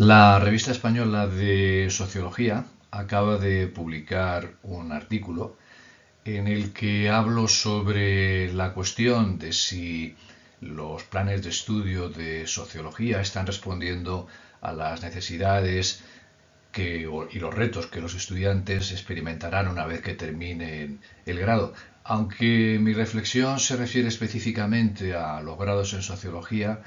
La revista española de Sociología acaba de publicar un artículo en el que hablo sobre la cuestión de si los planes de estudio de sociología están respondiendo a las necesidades y los retos que los estudiantes experimentarán una vez que terminen el grado. Aunque mi reflexión se refiere específicamente a los grados en sociología,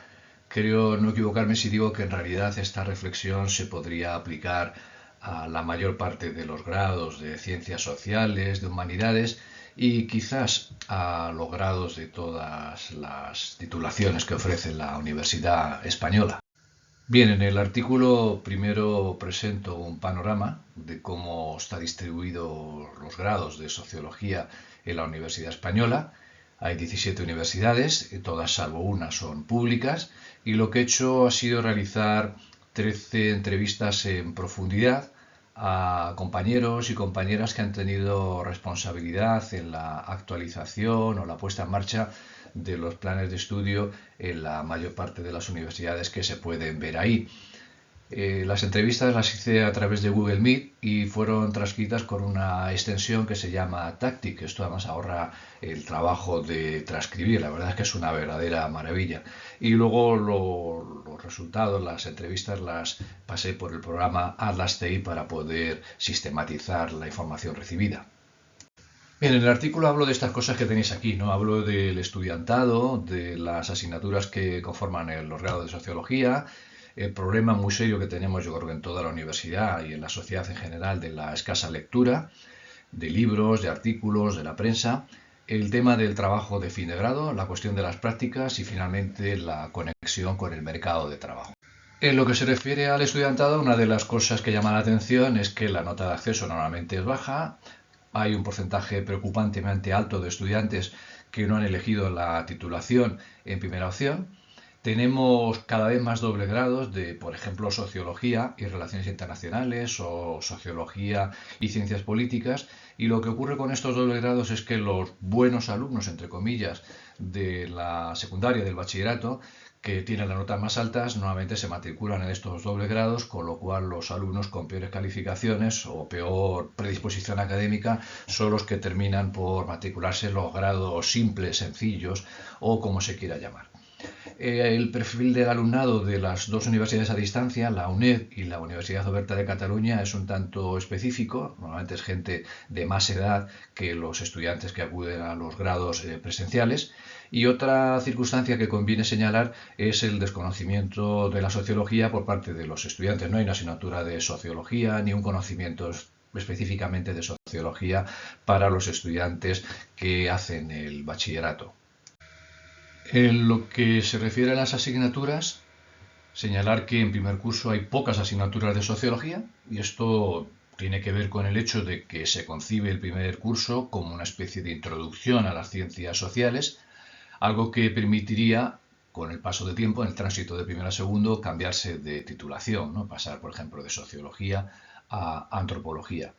creo no equivocarme si digo que en realidad esta reflexión se podría aplicar a la mayor parte de los grados de ciencias sociales, de humanidades y quizás a los grados de todas las titulaciones que ofrece la Universidad Española. Bien, en el artículo primero presento un panorama de cómo está distribuido los grados de sociología en la Universidad Española. Hay 17 universidades, todas salvo una son públicas, y lo que he hecho ha sido realizar 13 entrevistas en profundidad a compañeros y compañeras que han tenido responsabilidad en la actualización o la puesta en marcha de los planes de estudio en la mayor parte de las universidades que se pueden ver ahí. Las entrevistas las hice a través de Google Meet y fueron transcritas con una extensión que se llama Tactic. Esto además ahorra el trabajo de transcribir. La verdad es que es una verdadera maravilla. Y luego los resultados, las entrevistas las pasé por el programa Atlas TI para poder sistematizar la información recibida. Bien, en el artículo hablo de estas cosas que tenéis aquí, ¿no? Hablo del estudiantado, de las asignaturas que conforman los grados de sociología, el problema muy serio que tenemos yo creo que en toda la universidad y en la sociedad en general de la escasa lectura, de libros, de artículos, de la prensa, el tema del trabajo de fin de grado, la cuestión de las prácticas y finalmente la conexión con el mercado de trabajo. En lo que se refiere al estudiantado, una de las cosas que llama la atención es que la nota de acceso normalmente es baja. Hay un porcentaje preocupantemente alto de estudiantes que no han elegido la titulación en primera opción. Tenemos cada vez más doble grados de, por ejemplo, sociología y relaciones internacionales o sociología y ciencias políticas. Y lo que ocurre con estos doble grados es que los buenos alumnos, entre comillas, de la secundaria, del bachillerato, que tienen las notas más altas, nuevamente se matriculan en estos dobles grados, con lo cual los alumnos con peores calificaciones o peor predisposición académica son los que terminan por matricularse en los grados simples, sencillos o como se quiera llamar. El perfil del alumnado de las dos universidades a distancia, la UNED y la Universidad Oberta de Cataluña, es un tanto específico. Normalmente es gente de más edad que los estudiantes que acuden a los grados presenciales. Y otra circunstancia que conviene señalar es el desconocimiento de la sociología por parte de los estudiantes. No hay una asignatura de sociología ni un conocimiento específicamente de sociología para los estudiantes que hacen el bachillerato. En lo que se refiere a las asignaturas, señalar que en primer curso hay pocas asignaturas de sociología y esto tiene que ver con el hecho de que se concibe el primer curso como una especie de introducción a las ciencias sociales, algo que permitiría, con el paso del tiempo, en el tránsito de primero a segundo, cambiarse de titulación, ¿no? Pasar, por ejemplo, de sociología a antropología.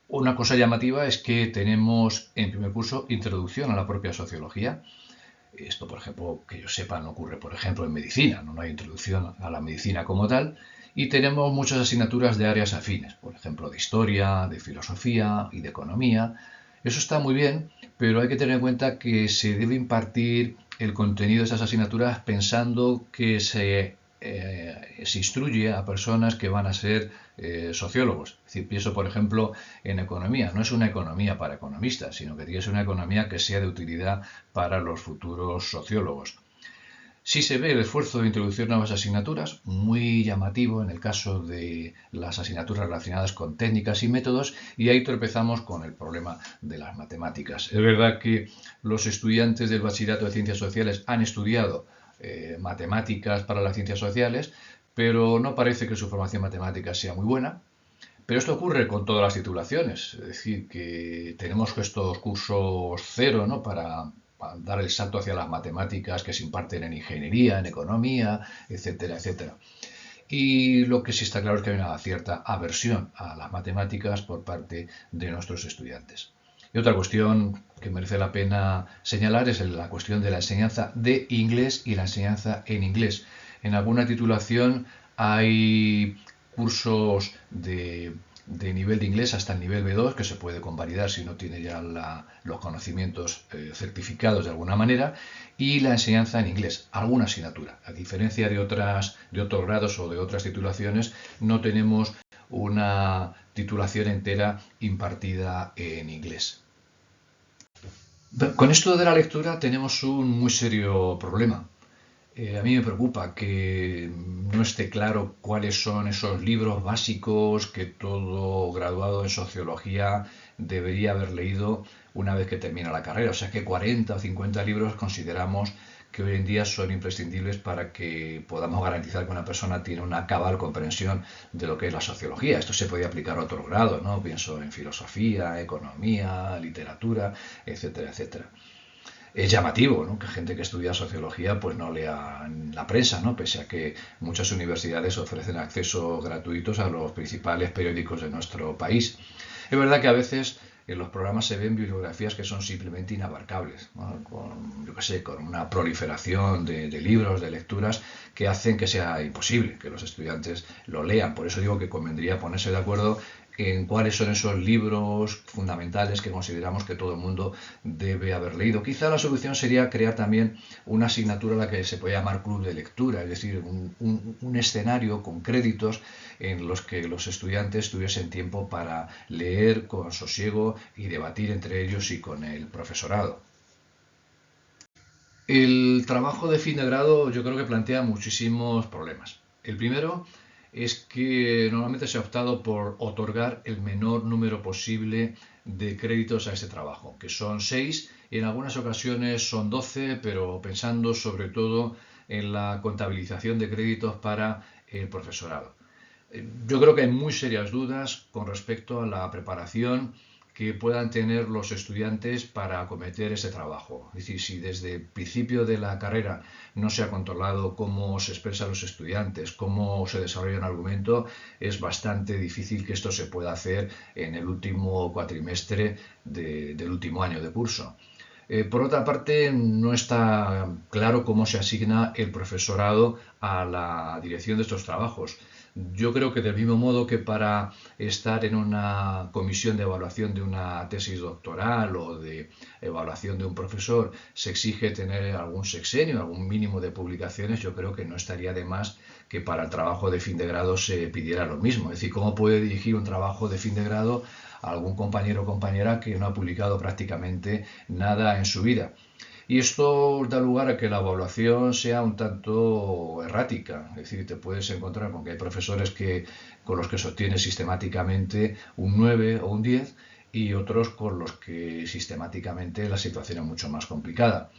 Una cosa llamativa es que tenemos en primer curso introducción a la propia sociología. Esto, por ejemplo, que yo sepa, no ocurre, por ejemplo, en medicina, no hay introducción a la medicina como tal, y tenemos muchas asignaturas de áreas afines, por ejemplo, de historia, de filosofía y de economía. Eso está muy bien, pero hay que tener en cuenta que se debe impartir el contenido de esas asignaturas pensando que se instruye a personas que van a ser sociólogos. Es decir, pienso, por ejemplo, en economía. No es una economía para economistas, sino que tiene que ser una economía que sea de utilidad para los futuros sociólogos. Sí se ve el esfuerzo de introducir nuevas asignaturas, muy llamativo en el caso de las asignaturas relacionadas con técnicas y métodos, y ahí tropezamos con el problema de las matemáticas. Es verdad que los estudiantes del bachillerato de ciencias sociales han estudiado matemáticas para las ciencias sociales, pero no parece que su formación matemática sea muy buena. Pero esto ocurre con todas las titulaciones, es decir, que tenemos estos cursos cero, ¿no? para dar el salto hacia las matemáticas que se imparten en ingeniería, en economía, etcétera, etcétera. Y lo que sí está claro es que hay una cierta aversión a las matemáticas por parte de nuestros estudiantes. Y otra cuestión que merece la pena señalar es la cuestión de la enseñanza de inglés y la enseñanza en inglés. En alguna titulación Hay cursos de nivel de inglés hasta el nivel B2 que se puede convalidar si no tiene ya los conocimientos certificados de alguna manera, y la enseñanza en inglés, alguna asignatura. A diferencia de otros grados o de otras titulaciones, no tenemos una titulación entera impartida en inglés. Con esto de la lectura tenemos un muy serio problema. A mí me preocupa que no esté claro cuáles son esos libros básicos que todo graduado en sociología debería haber leído una vez que termina la carrera. O sea que 40 o 50 libros consideramos que hoy en día son imprescindibles para que podamos garantizar que una persona tiene una cabal comprensión de lo que es la sociología. Esto se puede aplicar a otros grados, ¿no? Pienso en filosofía, economía, literatura, etcétera, etcétera. Es llamativo, ¿no?, que gente que estudia sociología pues no lea la prensa, ¿no?, pese a que muchas universidades ofrecen acceso gratuitos a los principales periódicos de nuestro país. Es verdad que a veces en los programas se ven bibliografías que son simplemente inabarcables, ¿no?, con una proliferación de libros, de lecturas, que hacen que sea imposible que los estudiantes lo lean. Por eso digo que convendría ponerse de acuerdo en cuáles son esos libros fundamentales que consideramos que todo el mundo debe haber leído. Quizá la solución sería crear también una asignatura a la que se puede llamar club de lectura, es decir, un escenario con créditos en los que los estudiantes tuviesen tiempo para leer con sosiego y debatir entre ellos y con el profesorado. El trabajo de fin de grado yo creo que plantea muchísimos problemas. El primero es que normalmente se ha optado por otorgar el menor número posible de créditos a este trabajo, que son 6, y en algunas ocasiones son 12, pero pensando sobre todo en la contabilización de créditos para el profesorado. Yo creo que hay muy serias dudas con respecto a la preparación que puedan tener los estudiantes para acometer ese trabajo. Es decir, si desde el principio de la carrera no se ha controlado cómo se expresan los estudiantes, cómo se desarrolla un argumento, es bastante difícil que esto se pueda hacer en el último cuatrimestre del último año de curso. Por otra parte, no está claro cómo se asigna el profesorado a la dirección de estos trabajos. Yo creo que del mismo modo que para estar en una comisión de evaluación de una tesis doctoral o de evaluación de un profesor se exige tener algún sexenio, algún mínimo de publicaciones, yo creo que no estaría de más que para el trabajo de fin de grado se pidiera lo mismo. Es decir, ¿cómo puede dirigir un trabajo de fin de grado a algún compañero o compañera que no ha publicado prácticamente nada en su vida? Y esto da lugar a que la evaluación sea un tanto errática. Es decir, te puedes encontrar con que hay profesores con los que se obtiene sistemáticamente un 9 o un 10 y otros con los que sistemáticamente la situación es mucho más complicada.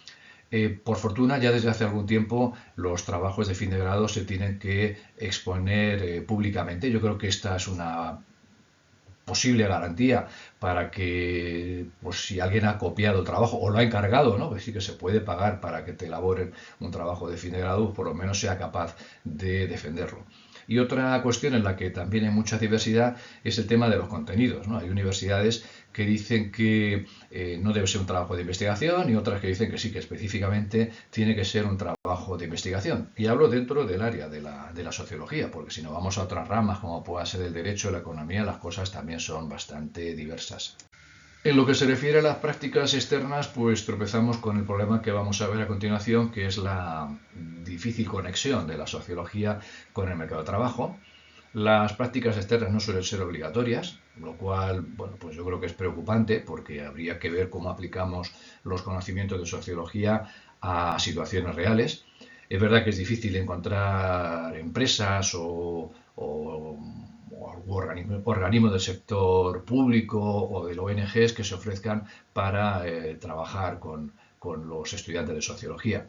Por fortuna, ya desde hace algún tiempo los trabajos de fin de grado se tienen que exponer públicamente. Yo creo que esta es una posible garantía para que, pues, si alguien ha copiado trabajo o lo ha encargado, ¿no?, pues sí que se puede pagar para que te elaboren un trabajo de fin de grado, por lo menos sea capaz de defenderlo. Y otra cuestión en la que también hay mucha diversidad es el tema de los contenidos, ¿no? Hay universidades que dicen que no debe ser un trabajo de investigación y otras que dicen que sí, que específicamente tiene que ser un trabajo de investigación. Y hablo dentro del área de la sociología, porque si no vamos a otras ramas como pueda ser el derecho, la economía, las cosas también son bastante diversas. En lo que se refiere a las prácticas externas, pues tropezamos con el problema que vamos a ver a continuación, que es la difícil conexión de la sociología con el mercado de trabajo. Las prácticas externas no suelen ser obligatorias, lo cual, bueno, pues yo creo que es preocupante porque habría que ver cómo aplicamos los conocimientos de sociología a situaciones reales. Es verdad que es difícil encontrar empresas o organismos del sector público o de ONGs que se ofrezcan para trabajar con los estudiantes de sociología.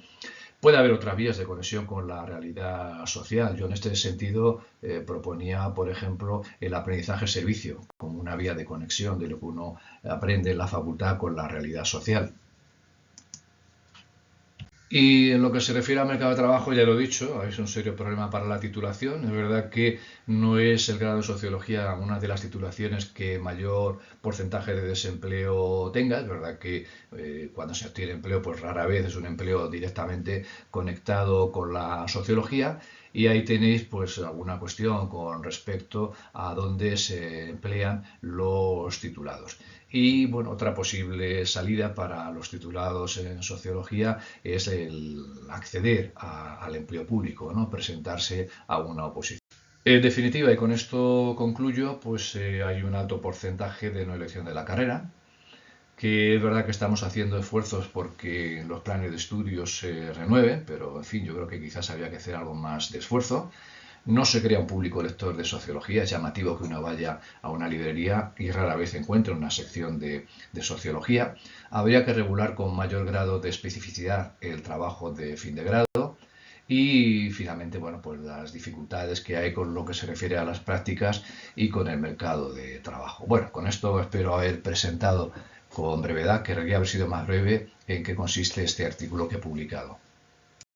Puede haber otras vías de conexión con la realidad social. Yo en este sentido proponía, por ejemplo, el aprendizaje-servicio como una vía de conexión de lo que uno aprende en la facultad con la realidad social. Y en lo que se refiere al mercado de trabajo, ya lo he dicho, es un serio problema para la titulación. Es verdad que no es el grado de sociología una de las titulaciones que mayor porcentaje de desempleo tenga. Es verdad que cuando se obtiene empleo, pues rara vez es un empleo directamente conectado con la sociología. Y ahí tenéis pues alguna cuestión con respecto a dónde se emplean los titulados. Y bueno, otra posible salida para los titulados en sociología es el acceder al empleo público, ¿no? Presentarse a una oposición. En definitiva, y con esto concluyo, pues hay un alto porcentaje de no elección de la carrera, que es verdad que estamos haciendo esfuerzos porque los planes de estudios se renueven, pero en fin, yo creo que quizás habría que hacer algo más de esfuerzo. No se crea un público lector de sociología, es llamativo que uno vaya a una librería y rara vez encuentre una sección de sociología. Habría que regular con mayor grado de especificidad el trabajo de fin de grado. Y finalmente, bueno, pues las dificultades que hay con lo que se refiere a las prácticas y con el mercado de trabajo. Bueno, con esto espero haber presentado con brevedad, que debería haber sido más breve, en qué consiste este artículo que he publicado.